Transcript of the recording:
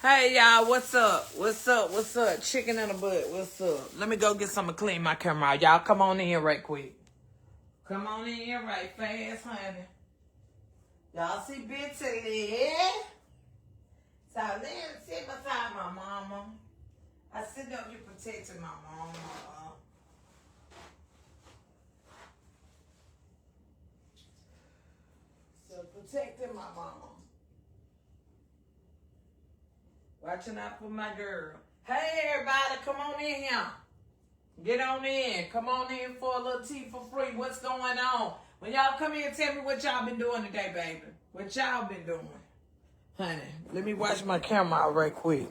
Hey y'all, what's up? What's up? What's up? Chicken in the butt. What's up? Let me go get some to clean my camera out. Y'all come on in right quick. Come on in right fast, honey. Y'all see Bitty? So let him sit beside my mama. I sit up, you protecting my mama. So protecting my mama. Watching out for my girl. Hey, everybody, come on in here. Get on in. Come on in for a little tea for free. What's going on? When y'all come in, tell me what y'all been doing today, baby. What y'all been doing? Honey, let me watch my camera out right quick.